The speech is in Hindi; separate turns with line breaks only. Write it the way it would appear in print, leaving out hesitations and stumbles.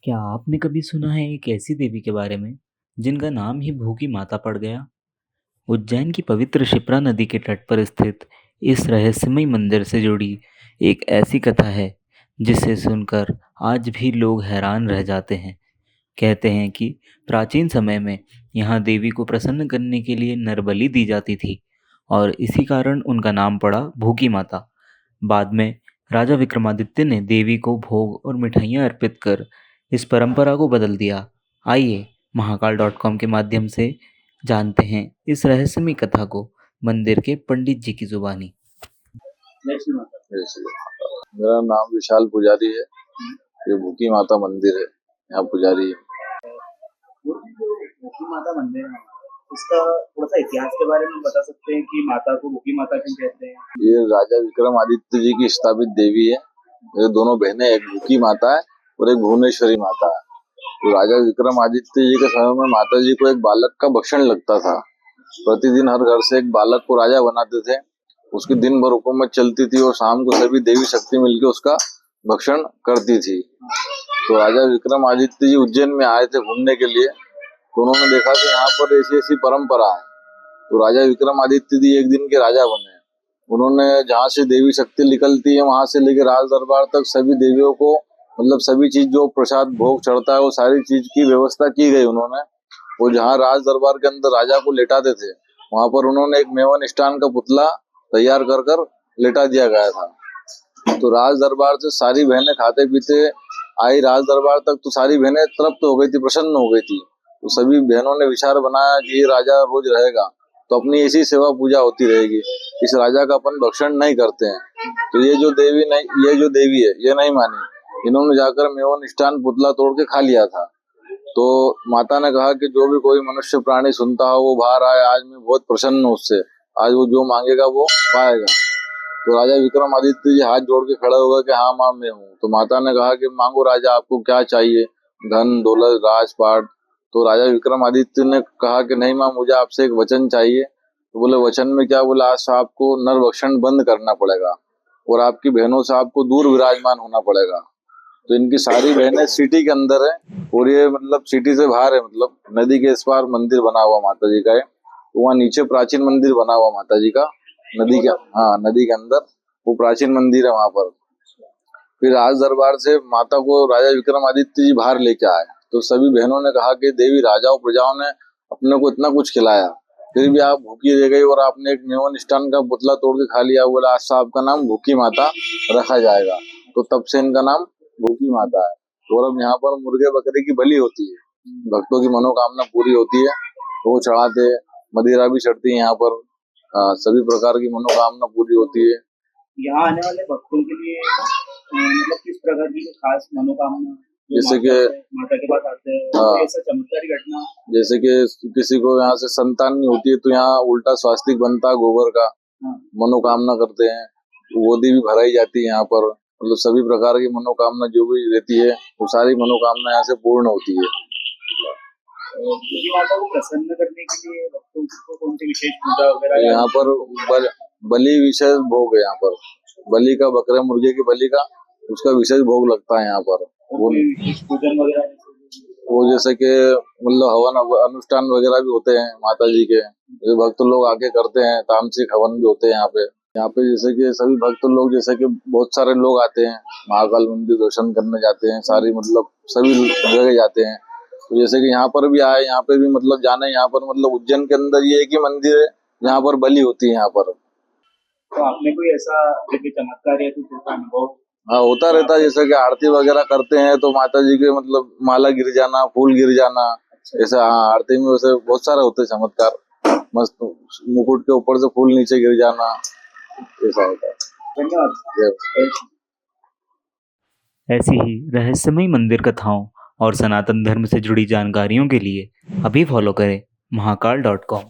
क्या आपने कभी सुना है एक ऐसी देवी के बारे में जिनका नाम ही भूखी माता पड़ गया? उज्जैन की पवित्र शिप्रा नदी के तट पर स्थित इस रहस्यमय मंदिर से जुड़ी एक ऐसी कथा है जिसे सुनकर आज भी लोग हैरान रह जाते हैं। कहते हैं कि प्राचीन समय में यहाँ देवी को प्रसन्न करने के लिए नरबलि दी जाती थी और इसी कारण उनका नाम पड़ा भूखी माता। बाद में राजा विक्रमादित्य ने देवी को भोग और मिठाइयाँ अर्पित कर इस परंपरा को बदल दिया। आइए महाकाल.com के माध्यम से जानते हैं इस रहस्यमय कथा को मंदिर के पंडित जी की जुबानी।
जय श्री माता। मेरा नाम विशाल पुजारी है। ये भूखी माता मंदिर है, यहाँ पुजारी है।
भूखी माता मंदिर है, इसका थोड़ा सा इतिहास के बारे में बता सकते हैं कि माता को भूखी माता क्यों कहते हैं?
ये राजा विक्रमादित्य जी की स्थापित देवी है। ये दोनों बहनें, एक भूखी माता है और एक भुवनेश्वरी माता है। तो राजा विक्रमादित्य जी के समय में माता जी को एक बालक का भक्षण लगता था। प्रतिदिन हर घर से एक बालक को राजा बनाते थे। उसकी दिन भर हुकूमत चलती थी और शाम को सभी देवी शक्ति मिलकर उसका भक्षण करती थी। तो राजा विक्रमादित्य जी उज्जैन में आए थे घूमने के लिए, तो उन्होंने देखा कि यहाँ पर ऐसी ऐसी परंपरा है। तो राजा विक्रमादित्य जी एक दिन के राजा बने। उन्होंने जहाँ से देवी शक्ति निकलती है वहां से लेकर राज दरबार तक सभी देवियों को, मतलब सभी चीज जो प्रसाद भोग चढ़ता है वो सारी चीज की व्यवस्था की गई उन्होंने। वो जहाँ राज दरबार के अंदर राजा को लेटाते थे वहां पर उन्होंने एक मेवन स्टान का पुतला तैयार कर कर लेटा दिया गया था। तो राज दरबार से सारी बहनें खाते पीते आई राज दरबार तक, तो सारी बहनें तृप्त हो गई थी, प्रसन्न हो गई थी। तो सभी बहनों ने विचार बनाया कि ये राजा रोज रहेगा तो अपनी ऐसी सेवा पूजा होती रहेगी, इस राजा का अपन भक्षण नहीं करते हैं। तो ये जो देवी है ये नहीं मानी। इन्होंने जाकर मेवन स्टान पुतला तोड़ के खा लिया था। तो माता ने कहा कि जो भी कोई मनुष्य प्राणी सुनता हो वो बाहर आए, आज मैं बहुत प्रसन्न हूँ उससे, आज वो जो मांगेगा वो पाएगा। तो राजा विक्रमादित्य जी हाथ जोड़ के खड़े हो गए कि हाँ माँ मैं हूँ। तो माता ने कहा कि मांगो राजा, आपको क्या चाहिए, धन दौलत राजपाट। तो राजा विक्रमादित्य ने कहा कि नहीं माँ, मुझे आपसे एक वचन चाहिए। तो बोले वचन में क्या? बोला आज से आपको नर भक्षण बंद करना पड़ेगा और आपकी बहनों से आपको दूर विराजमान होना पड़ेगा। तो इनकी सारी बहनें सिटी के अंदर है और ये मतलब सिटी से बाहर है, मतलब नदी के इस पार मंदिर बना हुआ माता जी का है। तो वहाँ नीचे प्राचीन मंदिर बना हुआ माता जी का नदी के, हाँ नदी के अंदर वो प्राचीन मंदिर है वहां पर। फिर राज दरबार से माता को राजा विक्रमादित्य जी बाहर लेके आए। तो सभी बहनों ने कहा कि देवी राजाओं प्रजाओं ने अपने को इतना कुछ खिलाया, फिर भी आप भूखी रह गई और आपने एक मेवन स्टान का पुतला तोड़ के खा लिया। बोला आज से आपका नाम भूखी माता रखा जाएगा। तो तब से इनका नाम भूखी माता है। और अब यहाँ पर मुर्गे बकरे की बलि होती है, भक्तों की मनोकामना पूरी होती है तो वो चढ़ाते, मदिरा भी चढ़ती है यहाँ पर। सभी प्रकार की मनोकामना पूरी होती है।
यहाँ आने वाले भक्तों के लिए मतलब किस प्रकार की खास मनोकामना,
जैसे कि
माता के पास आते हैं,
हाँ,
ऐसा चमत्कारी घटना?
जैसे कि किसी को यहाँ से संतान नहीं होती है तो यहाँ उल्टा स्वास्तिक बनता है गोबर का, मनोकामना करते हैं, गोदी भी भराई जाती है यहाँ पर। मतलब सभी प्रकार की मनोकामना जो भी रहती है वो सारी मनोकामना यहाँ से पूर्ण होती है।
देवी माता को प्रसन्न करने के लिए भक्तों को कौन सी विशेष पूजा वगैरह?
यहाँ पर बलि विशेष भोग है। यहाँ पर बलि का, बकरे मुर्गे की बलि का उसका विशेष भोग लगता है यहाँ पर।
पूजन वगैरह
वो जैसे कि मतलब हवन अनुष्ठान वगैरह भी होते हैं माता जी के, जो भक्त लोग आके करते हैं। तामसिक हवन भी होते हैं यहाँ पे जैसे कि सभी भक्त लोग, जैसे कि बहुत सारे लोग आते हैं महाकाल मंदिर दर्शन करने जाते हैं, सारी मतलब सभी जगह जाते हैं। तो जैसे कि यहाँ पर भी आए, यहाँ पे भी मतलब जाना, यहाँ पर मतलब उज्जैन के अंदर ये एक ही मंदिर है यहाँ पर बलि होती है यहाँ पर।
तो आपने कोई ऐसा चमत्कार या कुछ ऐसा अनुभव?
हाँ होता रहता है, जैसे कि आरती वगैरह करते हैं तो माता जी के मतलब माला गिर जाना, फूल गिर जाना, ऐसा। हाँ आरती में वैसे बहुत सारे होते हैं चमत्कार, मस्त मुकुट के ऊपर से फूल नीचे गिर जाना, ऐसा होता है।
धन्यवाद।
ऐसी ही रहस्यमय मंदिर कथाओं और सनातन धर्म से जुड़ी जानकारियों के लिए अभी फॉलो करें महाकाल.com।